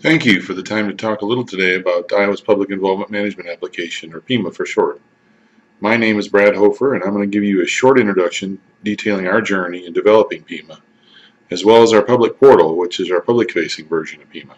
Thank you for the time to talk a little today about Iowa's Public Involvement Management Application, or PIMA for short. My name is Brad Hofer, and I'm going to give you a short introduction detailing our journey in developing PIMA, as well as our public portal, which is our public-facing version of PIMA.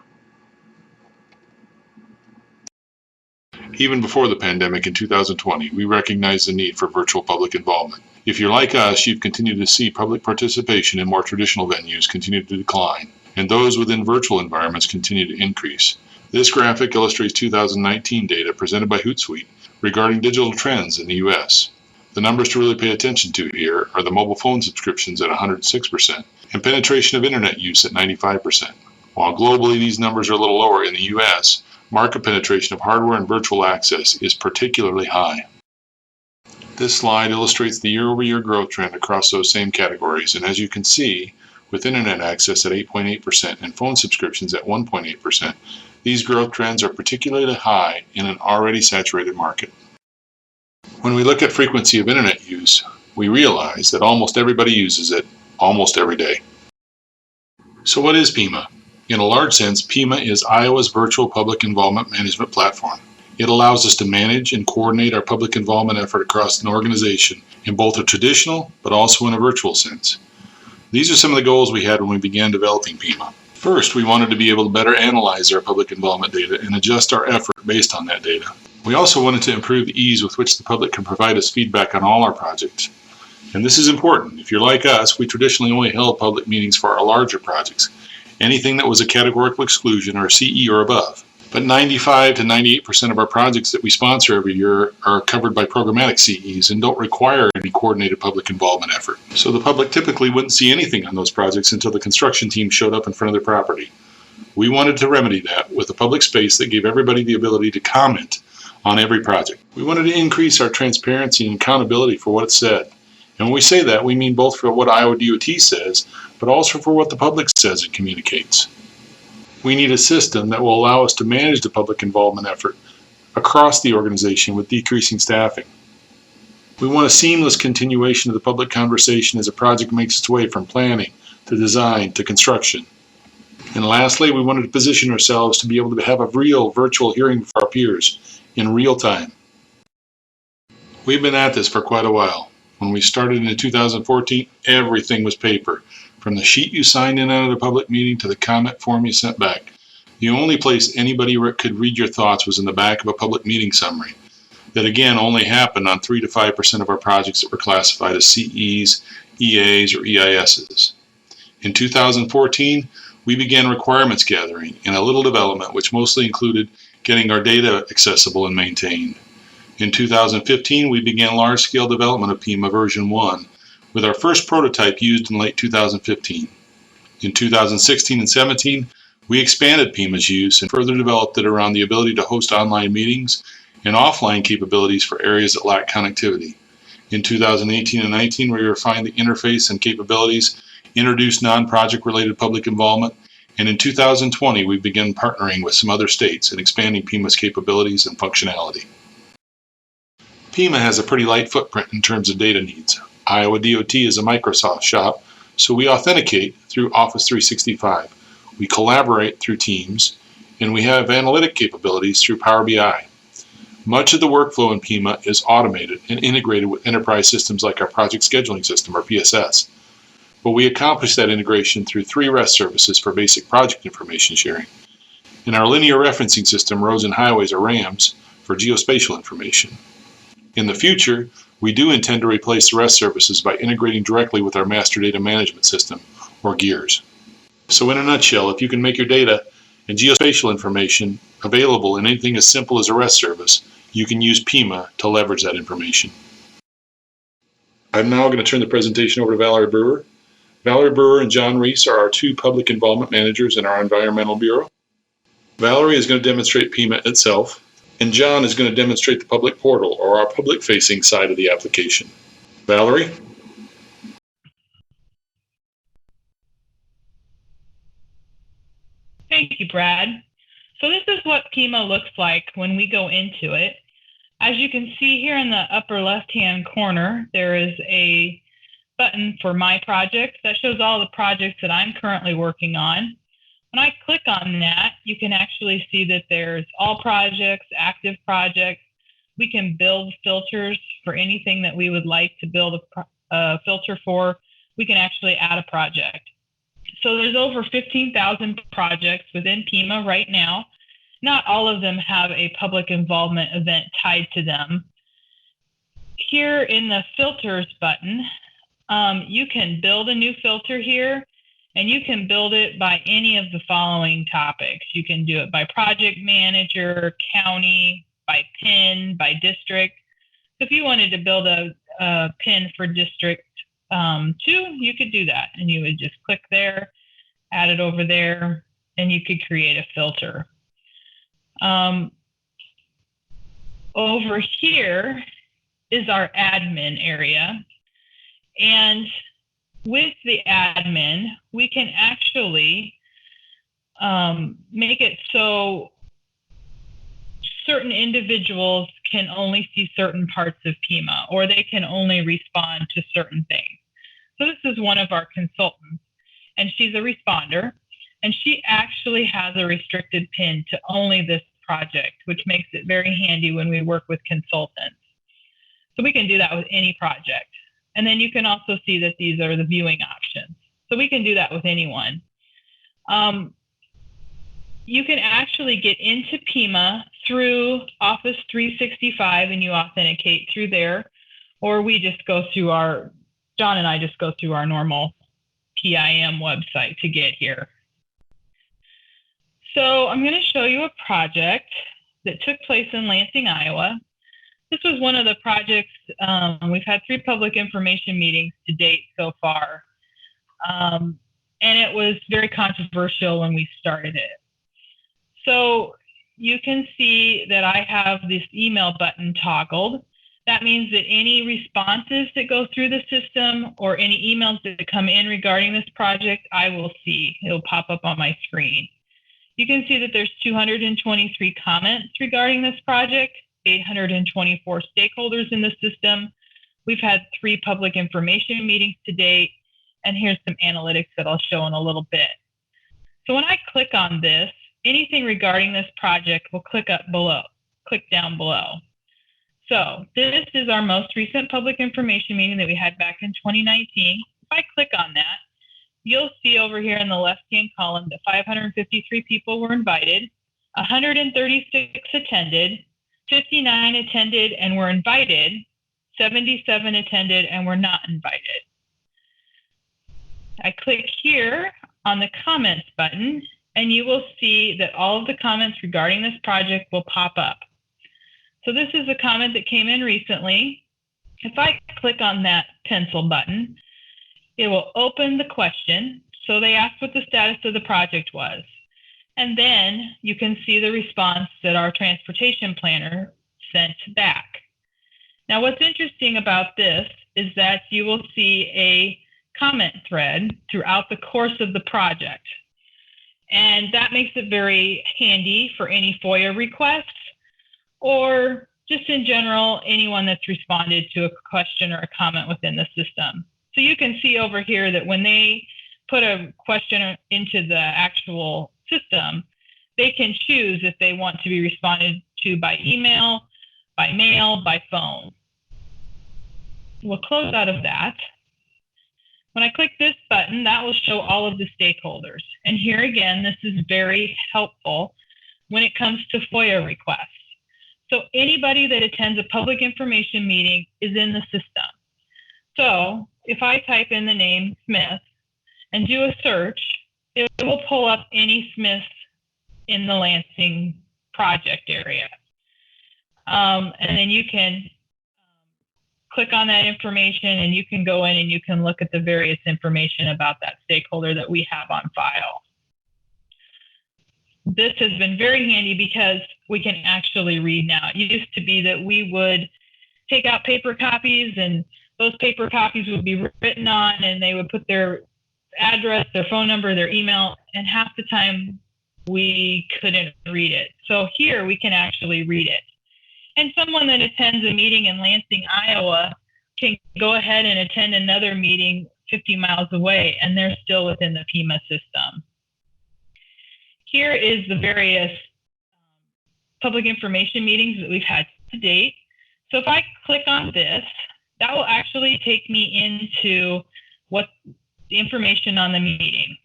Even before the pandemic in 2020, we recognized the need for virtual public involvement. If you're like us, you've continued to see public participation in more traditional venues continue to decline, and those within virtual environments continue to increase. This graphic illustrates 2019 data presented by Hootsuite regarding digital trends in the U.S. The numbers to really pay attention to here are the mobile phone subscriptions at 106% and penetration of internet use at 95%. While globally these numbers are a little lower, in the U.S., market penetration of hardware and virtual access is particularly high. This slide illustrates the year-over-year growth trend across those same categories, and as you can see, with internet access at 8.8% and phone subscriptions at 1.8%, these growth trends are particularly high in an already saturated market. When we look at frequency of internet use, we realize that almost everybody uses it almost every day. So what is PIMA? In a large sense, PIMA is Iowa's virtual public involvement management platform. It allows us to manage and coordinate our public involvement effort across an organization in both a traditional but also in a virtual sense. These are some of the goals we had when we began developing PIMA. First, we wanted to be able to better analyze our public involvement data and adjust our effort based on that data. We also wanted to improve the ease with which the public can provide us feedback on all our projects. And this is important. If you're like us, we traditionally only held public meetings for our larger projects, anything that was a categorical exclusion or a CE or above. But 95 to 98% of our projects that we sponsor every year are covered by programmatic CEs and don't require any coordinated public involvement effort. So the public typically wouldn't see anything on those projects until the construction team showed up in front of their property. We wanted to remedy that with a public space that gave everybody the ability to comment on every project. We wanted to increase our transparency and accountability for what it said. And when we say that, we mean both for what Iowa DOT says, but also for what the public says and communicates. We need a system that will allow us to manage the public involvement effort across the organization with decreasing staffing. We want a seamless continuation of the public conversation as a project makes its way from planning to design to construction. And lastly, we wanted to position ourselves to be able to have a real virtual hearing with our peers in real time. We've been at this for quite a while. When we started in 2014, everything was paper. From the sheet you signed in at a public meeting to the comment form you sent back. The only place anybody could read your thoughts was in the back of a public meeting summary. That again only happened on 3 to 5% of our projects that were classified as CEs, EAs, or EISs. In 2014, we began requirements gathering and a little development, which mostly included getting our data accessible and maintained. In 2015, we began large-scale development of PIMA version 1, with our first prototype used in late 2015. In 2016 and 17, we expanded PIMA's use and further developed it around the ability to host online meetings and offline capabilities for areas that lack connectivity. In 2018 and 19, we refined the interface and capabilities, introduced non-project related public involvement, and in 2020, we began partnering with some other states and expanding PIMA's capabilities and functionality. PIMA has a pretty light footprint in terms of data needs. Iowa DOT is a Microsoft shop, so we authenticate through Office 365. We collaborate through Teams, and we have analytic capabilities through Power BI. Much of the workflow in PIMA is automated and integrated with enterprise systems like our project scheduling system, or PSS. But we accomplish that integration through 3 REST services for basic project information sharing. In our linear referencing system, roads and highways, or RAMs, for geospatial information. In the future, we do intend to replace the REST services by integrating directly with our master data management system, or GEARS. So in a nutshell, if you can make your data and geospatial information available in anything as simple as a REST service, you can use PIMA to leverage that information. I'm now going to turn the presentation over to Valerie Brewer. Valerie Brewer and John Reese are our 2 public involvement managers in our Environmental Bureau. Valerie is going to demonstrate PIMA itself, and John is going to demonstrate the public portal, or our public-facing side of the application. Valerie? Thank you, Brad. So this is what PIMA looks like when we go into it. As you can see here in the upper left-hand corner, there is a button for My Project that shows all the projects that I'm currently working on. When I click on that, you can actually see that there's all projects, active projects. We can build filters for anything that we would like to build a filter for. We can actually add a project. So there's over 15,000 projects within PIMA right now. Not all of them have a public involvement event tied to them. Here in the filters button, you can build a new filter here, and you can build it by any of the following topics. You can do it by project manager, county, by PIN, by district. So if you wanted to build a PIN for district 2, you could do that, and you would just click there, add it over there, and you could create a filter. Over here is our admin area, and with the admin, we can actually make it so certain individuals can only see certain parts of PIMA, or they can only respond to certain things. So this is one of our consultants, and she's a responder, and she actually has a restricted PIN to only this project, which makes it very handy when we work with consultants. So we can do that with any project. And then you can also see that these are the viewing options. So we can do that with anyone. You can actually get into PIMA through Office 365 and you authenticate through there, or we just go through John and I just go through our normal PIM website to get here. So I'm going to show you a project that took place in Lansing, Iowa. This was one of the projects, we've had 3 public information meetings to date so far. And it was very controversial when we started it. So you can see that I have this email button toggled. That means that any responses that go through the system or any emails that come in regarding this project, I will see. It'll pop up on my screen. You can see that there's 223 comments regarding this project, 824 stakeholders in the system. We've had 3 public information meetings to date, and here's some analytics that I'll show in a little bit. So when I click on this, anything regarding this project will click down below. So this is our most recent public information meeting that we had back in 2019. If I click on that, you'll see over here in the left-hand column that 553 people were invited, 136 attended, 59 attended and were invited, 77 attended and were not invited. I click here on the comments button, and you will see that all of the comments regarding this project will pop up. So this is a comment that came in recently. If I click on that pencil button, it will open the question. So they asked what the status of the project was. And then you can see the response that our transportation planner sent back. Now, what's interesting about this is that you will see a comment thread throughout the course of the project. And that makes it very handy for any FOIA requests, or just in general, anyone that's responded to a question or a comment within the system. So you can see over here that when they put a question into the actual system, they can choose if they want to be responded to by email, by mail, by phone. We'll close out of that. When I click this button, that will show all of the stakeholders. And here again, this is very helpful when it comes to FOIA requests. So anybody that attends a public information meeting is in the system. So if I type in the name Smith and do a search, it will pull up any Smiths in the Lansing project area. And then you can click on that information and you can go in and you can look at the various information about that stakeholder that we have on file. This has been very handy because we can actually read now. It used to be that we would take out paper copies and those paper copies would be written on and they would put their address, their phone number, their email, and half the time we couldn't read it. So here we can actually read it. And someone that attends a meeting in Lansing, Iowa can go ahead and attend another meeting 50 miles away and they're still within the PIMA system. Here is the various public information meetings that we've had to date. So if I click on this, that will actually take me into what the information on the meeting.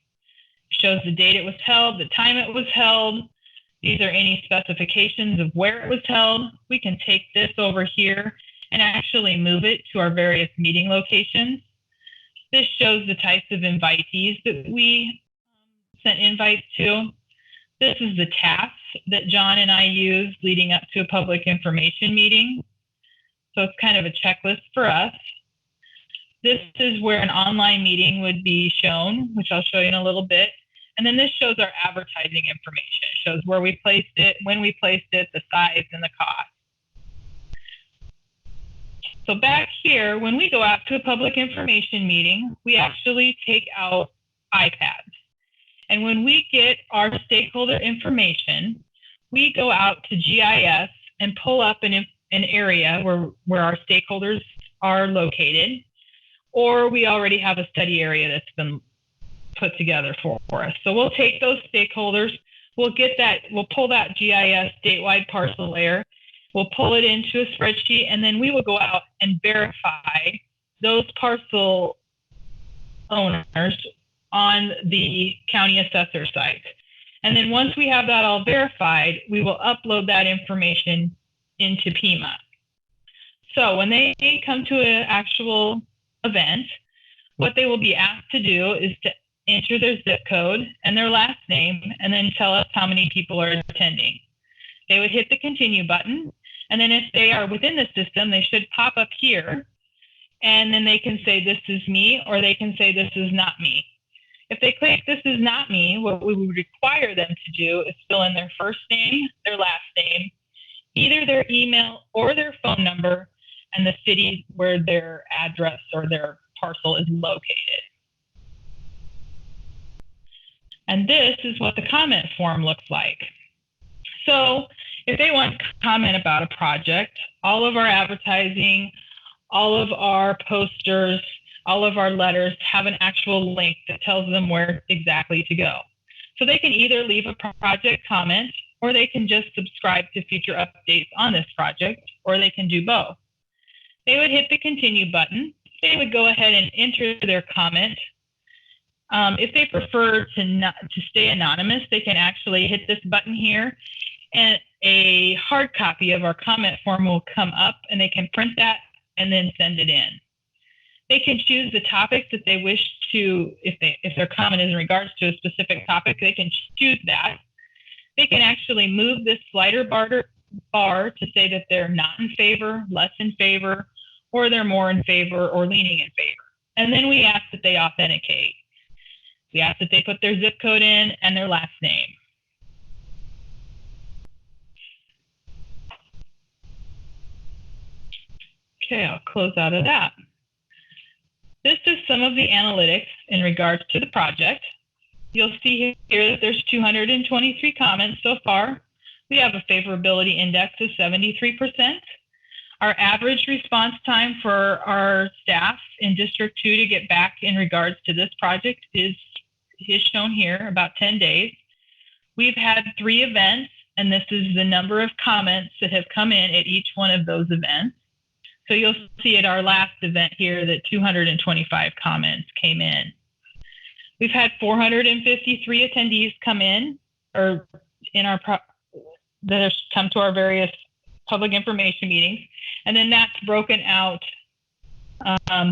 It shows the date it was held, the time it was held. These are any specifications of where it was held. We can take this over here and actually move it to our various meeting locations. This shows the types of invitees that we sent invites to. This is the tasks that John and I use leading up to a public information meeting. So it's kind of a checklist for us. This is where an online meeting would be shown, which I'll show you in a little bit. And then this shows our advertising information. It shows where we placed it, when we placed it, the size, and the cost. So back here, when we go out to a public information meeting, we actually take out iPads. And when we get our stakeholder information, we go out to GIS and pull up an area where our stakeholders are located, or we already have a study area that's been put together for us. So we'll take those stakeholders, we'll pull that GIS statewide parcel layer, we'll pull it into a spreadsheet, and then we will go out and verify those parcel owners on the county assessor site. And then once we have that all verified, we will upload that information into PIMA. So when they come to an actual event, what they will be asked to do is to enter their zip code and their last name, and then tell us how many people are attending. They would hit the continue button, and then if they are within the system, they should pop up here, and then they can say this is me, or they can say this is not me. If they click this is not me, what we would require them to do is fill in their first name, their last name, either their email or their phone number, and the city where their address or their parcel is located. And this is what the comment form looks like. So if they want to comment about a project, all of our advertising, all of our posters, all of our letters have an actual link that tells them where exactly to go. So they can either leave a project comment, or they can just subscribe to future updates on this project, or they can do both. They would hit the continue button. They would go ahead and enter their comment. If they prefer to stay anonymous, they can actually hit this button here, and a hard copy of our comment form will come up, and they can print that and then send it in. They can choose the topics that they wish to, if their comment is in regards to a specific topic, they can choose that. They can actually move this slider bar to say that they're not in favor, less in favor, or they're more in favor or leaning in favor. And then we ask that they authenticate. We ask that they put their zip code in and their last name. Okay, I'll close out of that. This is some of the analytics in regards to the project. You'll see here that there's 223 comments so far. We have a favorability index of 73%. Our average response time for our staff in District 2 to get back in regards to this project is shown here, about 10 days. We've had 3 events, and this is the number of comments that have come in at each one of those events. So you'll see at our last event here that 225 comments came in. We've had 453 attendees come in, or that have come to our various public information meetings, and then that's broken out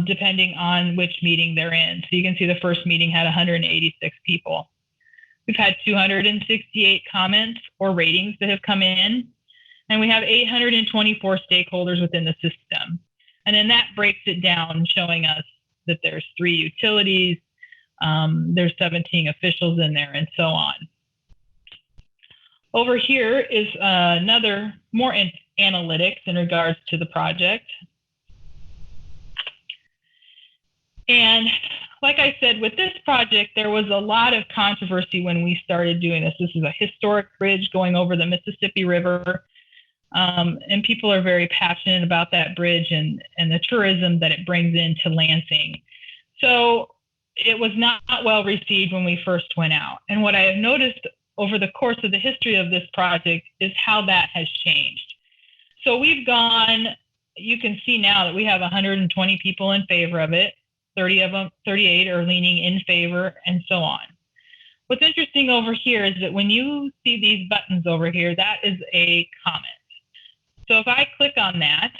depending on which meeting they're in. So you can see the first meeting had 186 people. We've had 268 comments or ratings that have come in, and we have 824 stakeholders within the system. And then that breaks it down, showing us that there's 3 utilities, there's 17 officials in there, and so on. Over here is another more analytics in regards to the project. And like I said, with this project, there was a lot of controversy when we started doing this. This is a historic bridge going over the Mississippi River. And people are very passionate about that bridge and the tourism that it brings into Lansing. So it was not well received when we first went out. And what I have noticed over the course of the history of this project is how that has changed. So we've gone, you can see now that we have 120 people in favor of it, 38 are leaning in favor, and so on. What's interesting over here is that when you see these buttons over here, that is a comment. So if I click on that,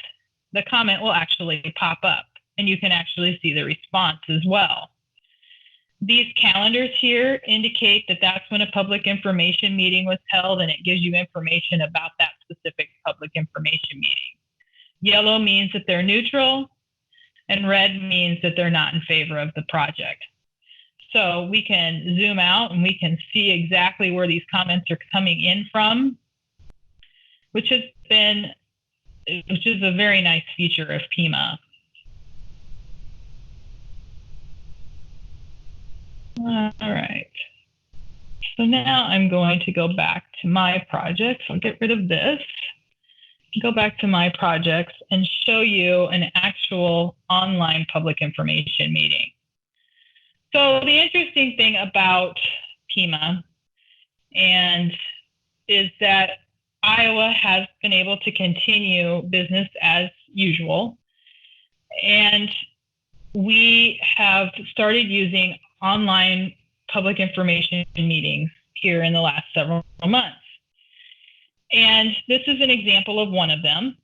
the comment will actually pop up, and you can actually see the response as well. These calendars here indicate that that's when a public information meeting was held, and it gives you information about that specific public information meeting. Yellow means that they're neutral, and red means that they're not in favor of the project. So we can zoom out and we can see exactly where these comments are coming in from, which is a very nice feature of PIMA. All right. So now I'm going to go back to my projects. I'll get rid of this. Go back to my projects and show you an actual online public information meeting. So the interesting thing about PIMA is that Iowa has been able to continue business as usual. And we have started using online public information meetings here in the last several months. And this is an example of one of them.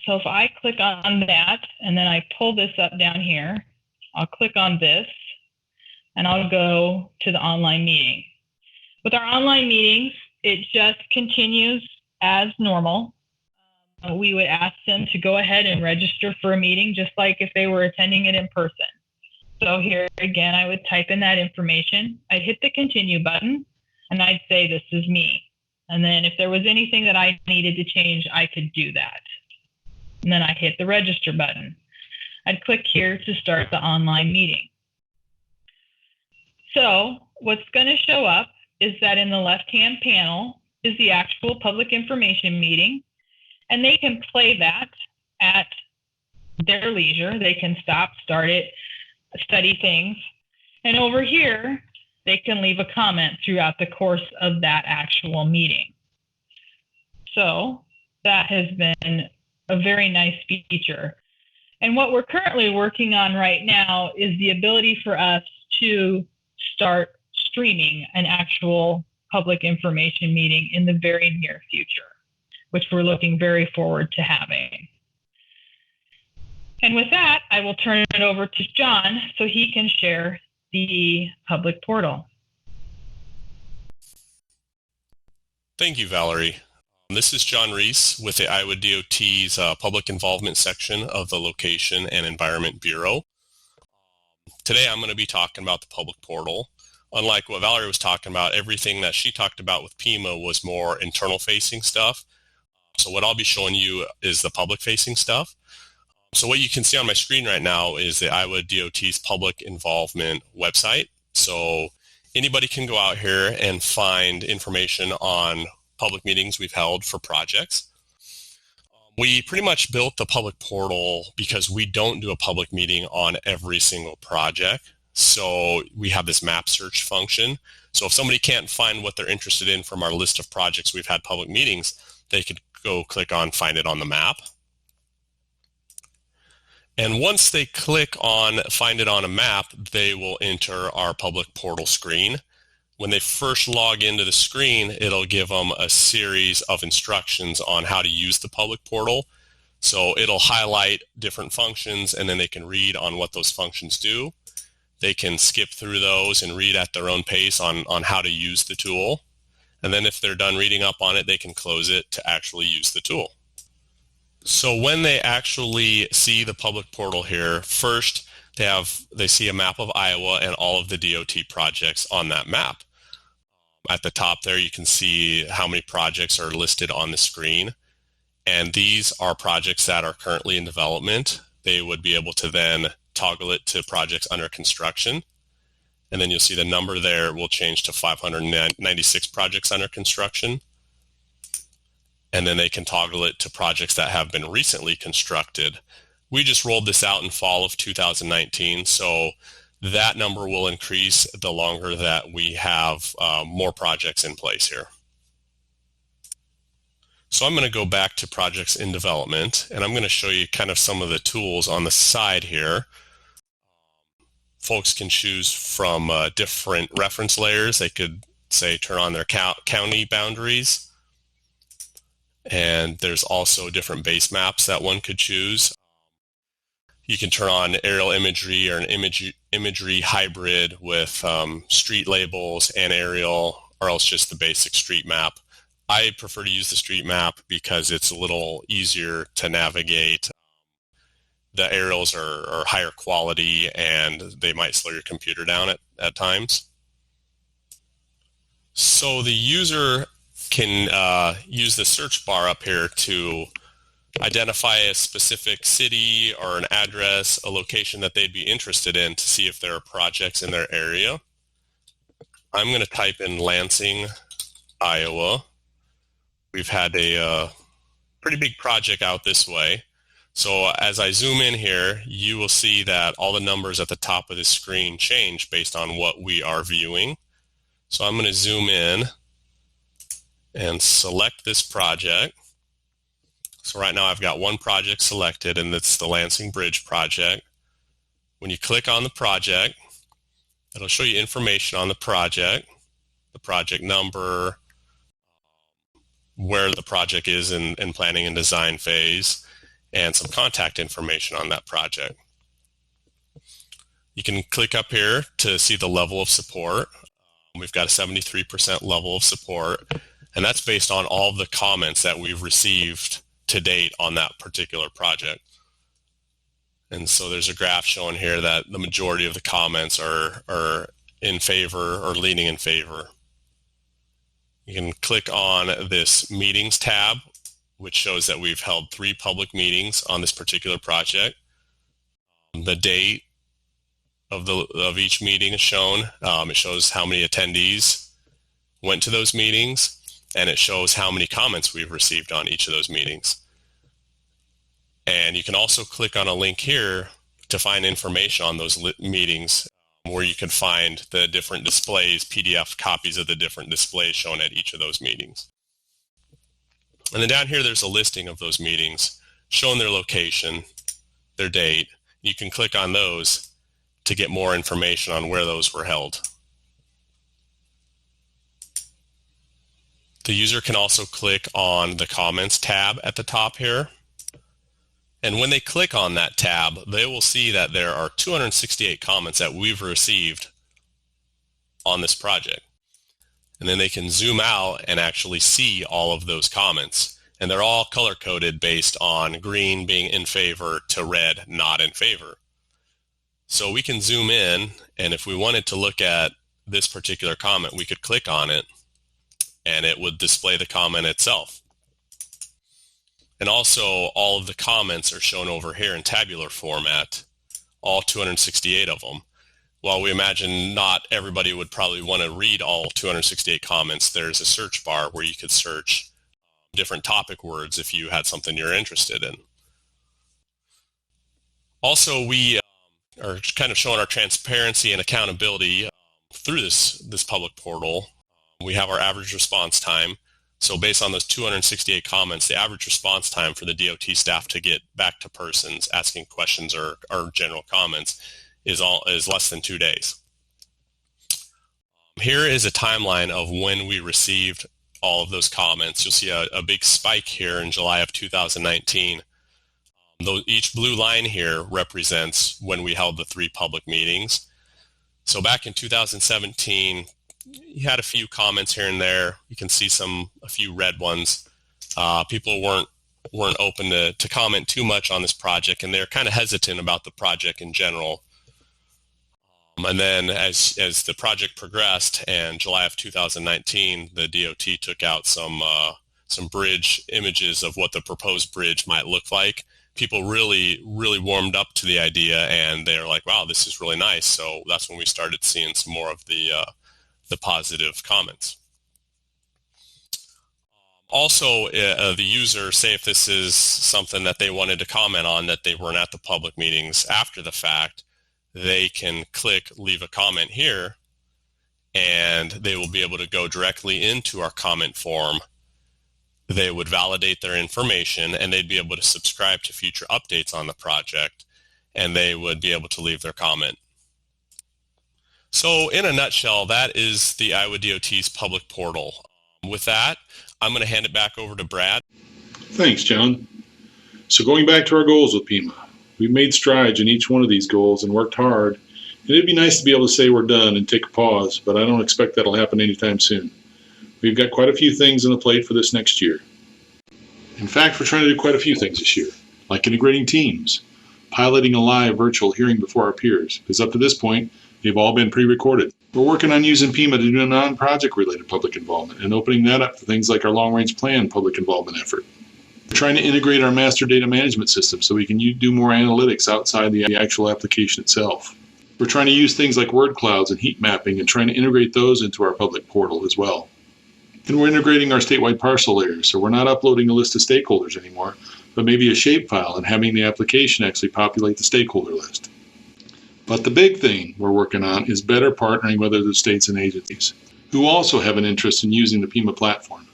So if I click on that and then I pull this up down here, I'll click on this and I'll go to the online meeting. With our online meetings, it just continues as normal. We would ask them to go ahead and register for a meeting just like if they were attending it in person. So here again, I would type in that information. I'd hit the continue button and I'd say, this is me. And then if there was anything that I needed to change, I could do that. And then I hit the register button. I'd click here to start the online meeting. So what's going to show up is that in the left-hand panel is the actual public information meeting, and they can play that at their leisure. They can stop, start it, study things. And over here, they can leave a comment throughout the course of that actual meeting. So that has been a very nice feature. And what we're currently working on right now is the ability for us to start streaming an actual public information meeting in the very near future, which we're looking very forward to having. And with that, I will turn it over to John so he can share the public portal. Thank you, Valerie. This is John Reese with the Iowa DOT's Public Involvement section of the Location and Environment Bureau. Today I'm going to be talking about the public portal. Unlike what Valerie was talking about, everything that she talked about with PIMA was more internal facing stuff. So what I'll be showing you is the public facing stuff. So what you can see on my screen right now is the Iowa DOT's Public Involvement website. So anybody can go out here and find information on public meetings we've held for projects. We pretty much built the public portal because we don't do a public meeting on every single project. So we have this map search function. So if somebody can't find what they're interested in from our list of projects we've had public meetings, they could go click on find it on the map. And once they click on find it on a map, they will enter our public portal screen. When they first log into the screen, it'll give them a series of instructions on how to use the public portal. So it'll highlight different functions and then they can read on what those functions do. They can skip through those and read at their own pace on how to use the tool. And then if they're done reading up on it, they can close it to actually use the tool. So when they actually see the public portal here, first they see a map of Iowa and all of the DOT projects on that map. At the top there, you can see how many projects are listed on the screen. And these are projects that are currently in development. They would be able to then toggle it to projects under construction. And then you'll see the number there will change to 596 projects under construction. And then they can toggle it to projects that have been recently constructed. We just rolled this out in fall of 2019, so that number will increase the longer that we have more projects in place here. So I'm going to go back to projects in development, and I'm going to show you kind of some of the tools on the side here. Folks can choose from different reference layers. They could, say, turn on their county boundaries. And there's also different base maps that one could choose. You can turn on aerial imagery or an imagery hybrid with street labels and aerial, or else just the basic street map. I prefer to use the street map because it's a little easier to navigate. The aerials are higher quality and they might slow your computer down at times. So the user can use the search bar up here to identify a specific city or an address, a location that they'd be interested in to see if there are projects in their area. I'm going to type in Lansing, Iowa. We've had a pretty big project out this way. So as I zoom in here, you will see that all the numbers at the top of the screen change based on what we are viewing. So I'm going to zoom in and select this project. So right now I've got one project selected, and it's the Lansing Bridge project. When you click on the project, it'll show you information on the project number, where the project is in planning and design phase, and some contact information on that project. You can click up here to see the level of support. We've got a 73% level of support, and that's based on all of the comments that we've received to date on that particular project. And so there's a graph showing here that the majority of the comments are in favor or leaning in favor. You can click on this meetings tab, which shows that we've held 3 public meetings on this particular project. The date of each meeting is shown. It shows how many attendees went to those meetings, and it shows how many comments we've received on each of those meetings. And you can also click on a link here to find information on those meetings, where you can find the different displays, PDF copies of the different displays shown at each of those meetings. And then down here, there's a listing of those meetings, showing their location, their date. You can click on those to get more information on where those were held. The user can also click on the comments tab at the top here. And when they click on that tab, they will see that there are 268 comments that we've received on this project. And then they can zoom out and actually see all of those comments. And they're all color-coded based on green being in favor to red not in favor. So we can zoom in, and if we wanted to look at this particular comment, we could click on it, and it would display the comment itself. And also, all of the comments are shown over here in tabular format, all 268 of them. While we imagine not everybody would probably want to read all 268 comments, there's a search bar where you could search different topic words if you had something you're interested in. Also, we are kind of showing our transparency and accountability through this public portal. We have our average response time. So based on those 268 comments, the average response time for the DOT staff to get back to persons asking questions or general comments is less than 2 days. Here is a timeline of when we received all of those comments. You'll see a big spike here in July of 2019. Each blue line here represents when we held the 3 public meetings. So back in 2017, you had a few comments here and there. You can see a few red ones. People weren't open to comment too much on this project, and they're kind of hesitant about the project in general. And then as the project progressed, and July of 2019, the DOT took out some bridge images of what the proposed bridge might look like. People really warmed up to the idea, and they're like, wow, this is really nice. So that's when we started seeing some more of the positive comments. Also, the user, say if this is something that they wanted to comment on that they weren't at the public meetings after the fact, they can click leave a comment here, and they will be able to go directly into our comment form. They would validate their information, and they'd be able to subscribe to future updates on the project, and they would be able to leave their comment. So in a nutshell, that is the Iowa DOT's public portal. With that, I'm going to hand it back over to Brad. Thanks, John. So going back to our goals with PIMA, we've made strides in each one of these goals and worked hard. And it'd be nice to be able to say we're done and take a pause, but I don't expect that'll happen anytime soon. We've got quite a few things on the plate for this next year. In fact, we're trying to do quite a few things this year, like integrating teams, piloting a live virtual hearing before our peers, because up to this point, they've all been pre-recorded. We're working on using PIMA to do non-project related public involvement and opening that up to things like our long-range plan public involvement effort. We're trying to integrate our master data management system so we can do more analytics outside the actual application itself. We're trying to use things like word clouds and heat mapping and trying to integrate those into our public portal as well. And we're integrating our statewide parcel layers, so we're not uploading a list of stakeholders anymore, but maybe a shapefile and having the application actually populate the stakeholder list. But the big thing we're working on is better partnering with other states and agencies who also have an interest in using the PIMA platform.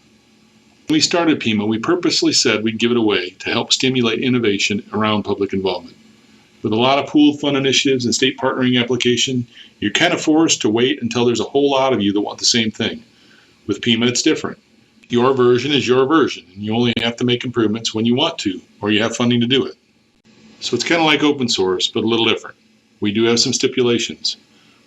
When we started PIMA, we purposely said we'd give it away to help stimulate innovation around public involvement. With a lot of pooled fund initiatives and state partnering application, you're kind of forced to wait until there's a whole lot of you that want the same thing. With PIMA, it's different. Your version is your version, and you only have to make improvements when you want to, or you have funding to do it. So it's kind of like open source, but a little different. We do have some stipulations.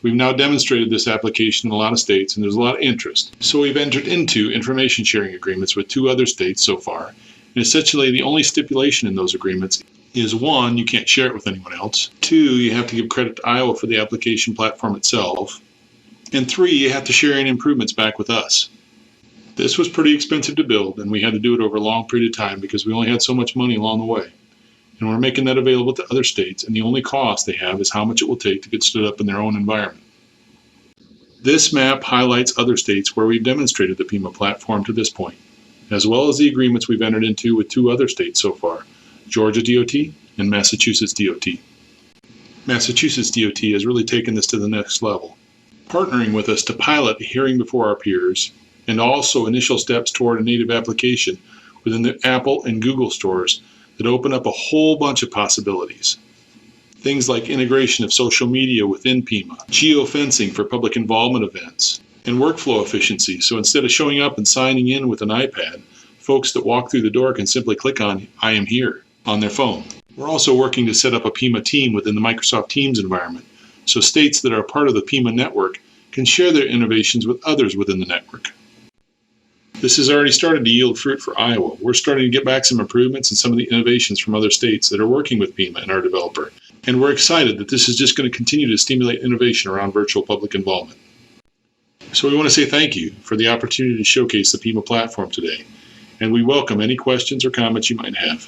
We've now demonstrated this application in a lot of states, and there's a lot of interest. So we've entered into information sharing agreements with 2 other states so far, and essentially the only stipulation in those agreements is 1, you can't share it with anyone else. 2, you have to give credit to Iowa for the application platform itself. And 3, you have to share any improvements back with us. This was pretty expensive to build, and we had to do it over a long period of time because we only had so much money along the way. And we're making that available to other states, and the only cost they have is how much it will take to get stood up in their own environment. This map highlights other states where we've demonstrated the PIMA platform to this point, as well as the agreements we've entered into with 2 other states so far, Georgia DOT and Massachusetts DOT. Massachusetts DOT has really taken this to the next level, partnering with us to pilot a hearing before our peers and also initial steps toward a native application within the Apple and Google stores that open up a whole bunch of possibilities. Things like integration of social media within PIMA, geofencing for public involvement events, and workflow efficiency. So instead of showing up and signing in with an iPad, folks that walk through the door can simply click on I am here on their phone. We're also working to set up a PIMA team within the Microsoft Teams environment, so states that are part of the PIMA network can share their innovations with others within the network. This has already started to yield fruit for Iowa. We're starting to get back some improvements in some of the innovations from other states that are working with PIMA and our developer. And we're excited that this is just going to continue to stimulate innovation around virtual public involvement. So we want to say thank you for the opportunity to showcase the PIMA platform today. And we welcome any questions or comments you might have.